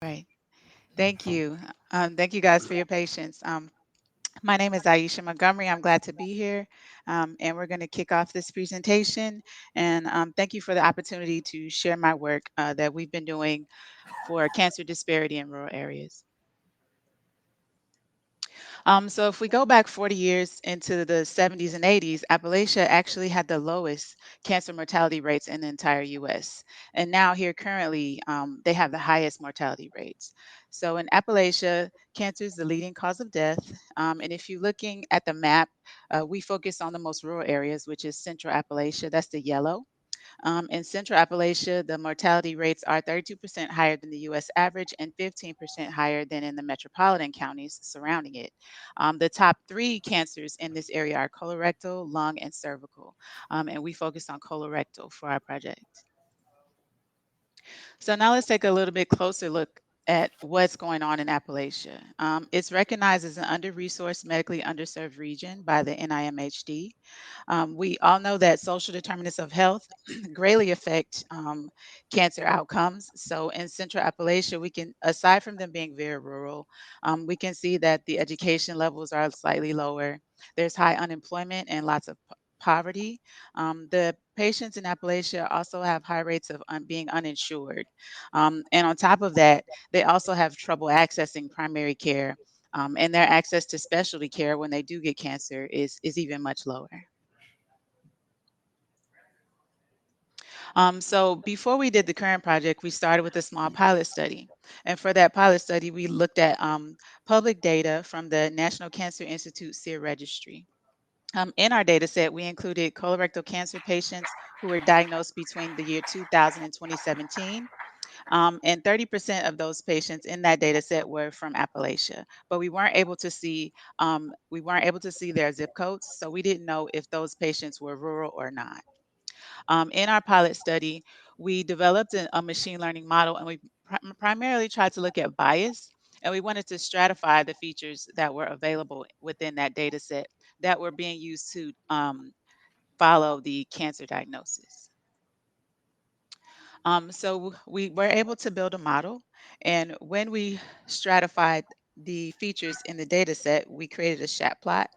Right. Thank you. Thank you guys for your patience. My name is Aisha Montgomery. I'm glad to be here. And we're going to kick off this presentation. And thank you for the opportunity to share my work that we've been doing for cancer disparity in rural areas. So if we go back 40 years into the 70s and 80s, Appalachia actually had the lowest cancer mortality rates in the entire US. And now here currently, they have the highest mortality rates. So in Appalachia, cancer is the leading cause of death. And if you're looking at the map, we focus on the most rural areas, which is Central Appalachia. That's the yellow. In Central Appalachia, the mortality rates are 32% higher than the US average and 15% higher than in the metropolitan counties surrounding it. The top three cancers in this area are colorectal, lung, and cervical. And we focus on colorectal for our project. So now let's take a little bit closer look at what's going on in Appalachia. It's recognized as an under-resourced, medically underserved region by the NIMHD. We all know that social determinants of health greatly affect cancer outcomes. So in Central Appalachia, we can, aside from them being very rural, we can see that the education levels are slightly lower. There's high unemployment and lots of poverty. The patients in Appalachia also have high rates of being uninsured. And on top of that, they also have trouble accessing primary care. And their access to specialty care when they do get cancer is even much lower. So before we did the current project, we started with a small pilot study. And for that pilot study, we looked at public data from the National Cancer Institute SEER registry. In our data set, we included colorectal cancer patients who were diagnosed between the year 2000 and 2017. And 30% of those patients in that data set were from Appalachia, but we weren't able to see their zip codes, so we didn't know if those patients were rural or not. In our pilot study, we developed a machine learning model and we primarily tried to look at bias. And we wanted to stratify the features that were available within that data set that were being used to follow the cancer diagnosis. So we were able to build a model, and when we stratified the features in the data set, we created a chat plot.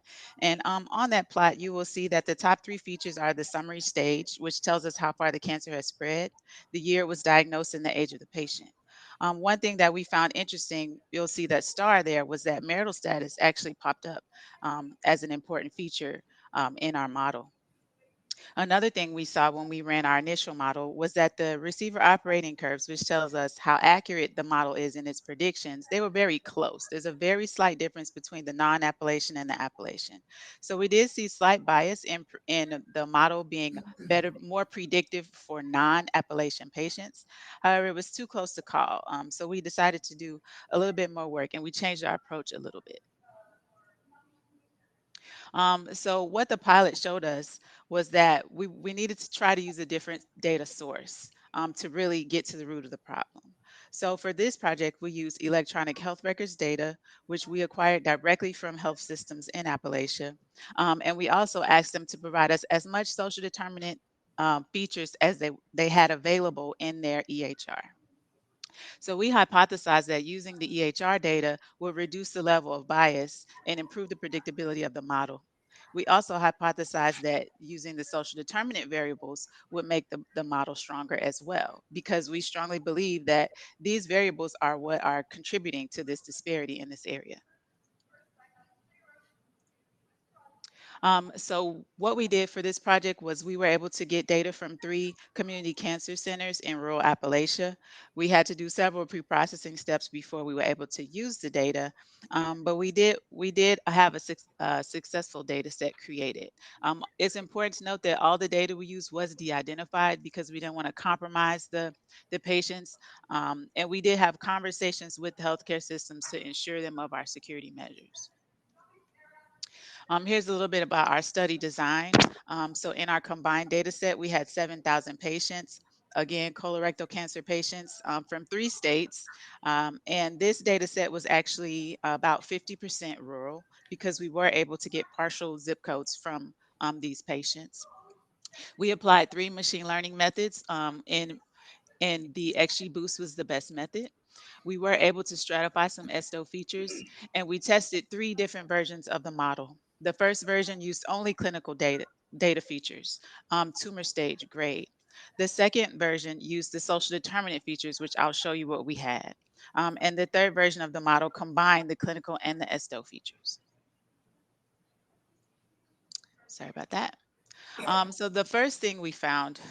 And on that plot, you will see that the top three features are the summary stage, which tells us how far the cancer has spread, the year it was diagnosed, and the age of the patient. One thing that we found interesting, you'll see that star there, was that marital status actually popped up as an important feature in our model. Another thing we saw when we ran our initial model was that the receiver operating curves, which tells us how accurate the model is in its predictions, they were very close. There's a very slight difference between the non-Appalachian and the Appalachian. So we did see slight bias in the model being better, more predictive for non-Appalachian patients. However, it was too close to call. So we decided to do a little bit more work and we changed our approach a little bit. So what the pilot showed us was that we needed to try to use a different data source to really get to the root of the problem. So for this project, we used electronic health records data, which we acquired directly from health systems in Appalachia. And we also asked them to provide us as much social determinant features as they had available in their EHR. So we hypothesized that using the EHR data would reduce the level of bias and improve the predictability of the model. We also hypothesized that using the social determinant variables would make the model stronger as well, because we strongly believe that these variables are what are contributing to this disparity in this area. So what we did for this project was we were able to get data from three community cancer centers in rural Appalachia. We had to do several pre-processing steps before we were able to use the data, but we did have a successful data set created. It's important to note that all the data we used was de-identified because we didn't want to compromise the patients, and we did have conversations with healthcare systems to ensure them of our security measures. Here's a little bit about our study design. So in our combined data set, we had 7,000 patients, again, colorectal cancer patients from 3 states. And this data set was actually about 50% rural because we were able to get partial zip codes from these patients. We applied 3 machine learning methods and the XGBoost was the best method. We were able to stratify some ESTO features, and we tested 3 different versions of the model. The first version used only clinical data features, tumor stage, grade. The second version used the social determinant features, which I'll show you what we had. And the third version of the model combined the clinical and the ESTO features. Sorry about that. So the first thing we found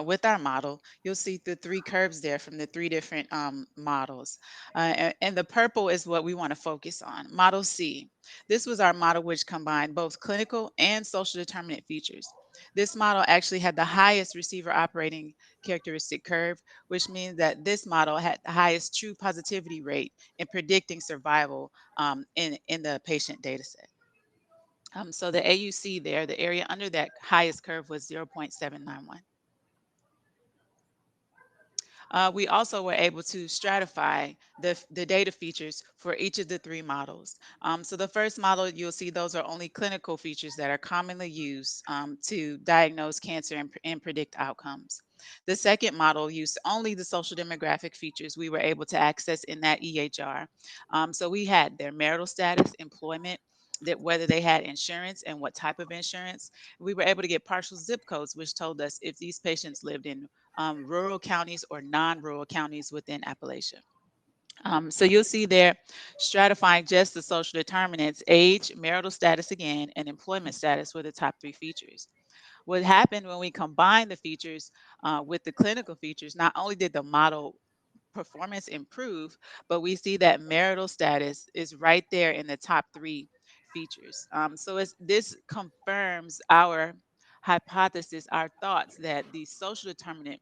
with our model, you'll see the 3 curves there from the 3 different models. And the purple is what we want to focus on. Model C. This was our model which combined both clinical and social determinant features. This model actually had the highest receiver operating characteristic curve, which means that this model had the highest true positivity rate in predicting survival in the patient data set. So the AUC there, the area under that highest curve was 0.791. We also were able to stratify the data features for each of the 3 models. So the first model, you'll see those are only clinical features that are commonly used to diagnose cancer and predict outcomes. The second model used only the social demographic features we were able to access in that EHR. So we had their marital status, employment, that whether they had insurance and what type of insurance. We were able to get partial zip codes, which told us if these patients lived in rural counties or non-rural counties within Appalachia. So you'll see there stratifying just the social determinants, age, marital status again, and employment status were the top 3 features. What happened when we combined the features with the clinical features, not only did the model performance improve, but we see that marital status is right there in the top 3 features. This confirms our hypothesis, our thoughts that the social determinant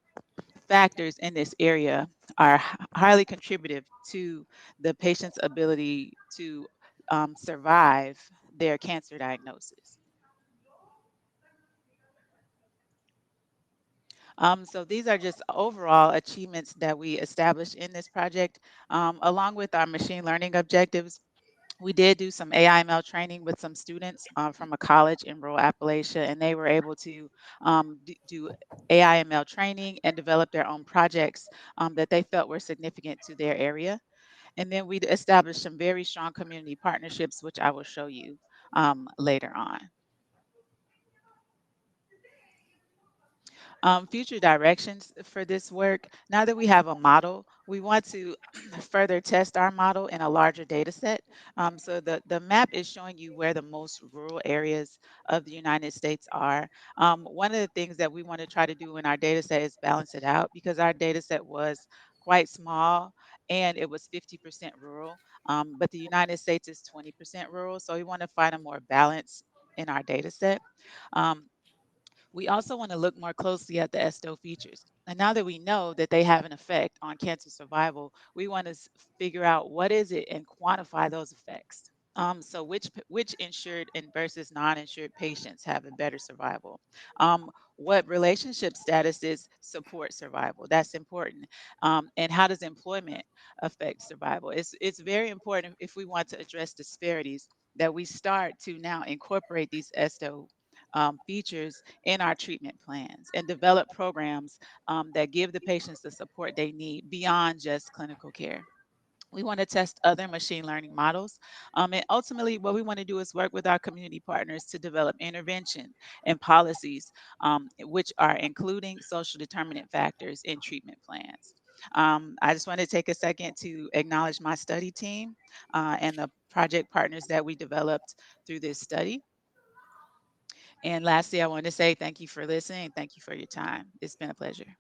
factors in this area are highly contributive to the patient's ability to survive their cancer diagnosis. So these are just overall achievements that we established in this project, along with our machine learning objectives. We did do some AI/ML training with some students from a college in rural Appalachia, and they were able to do AI/ML training and develop their own projects that they felt were significant to their area. And then we established some very strong community partnerships, which I will show you later on. Future directions for this work. Now that we have a model, we want to further test our model in a larger data set. So the map is showing you where the most rural areas of the United States are. One of the things that we want to try to do in our data set is balance it out because our data set was quite small and it was 50% rural, but the United States is 20% rural. So we want to find a more balance in our data set. Um, we also want to look more closely at the ESTO features. And now that we know that they have an effect on cancer survival, we want to figure out what is it and quantify those effects. So which insured and versus non-insured patients have a better survival? What relationship statuses support survival? That's important. And how does employment affect survival? It's very important if we want to address disparities that we start to now incorporate these ESTO features in our treatment plans and develop programs that give the patients the support they need beyond just clinical care. We want to test other machine learning models. And ultimately, what we want to do is work with our community partners to develop intervention and policies, which are including social determinant factors in treatment plans. I just want to take a second to acknowledge my study team and the project partners that we developed through this study. And lastly, I want to say thank you for listening. Thank you for your time. It's been a pleasure.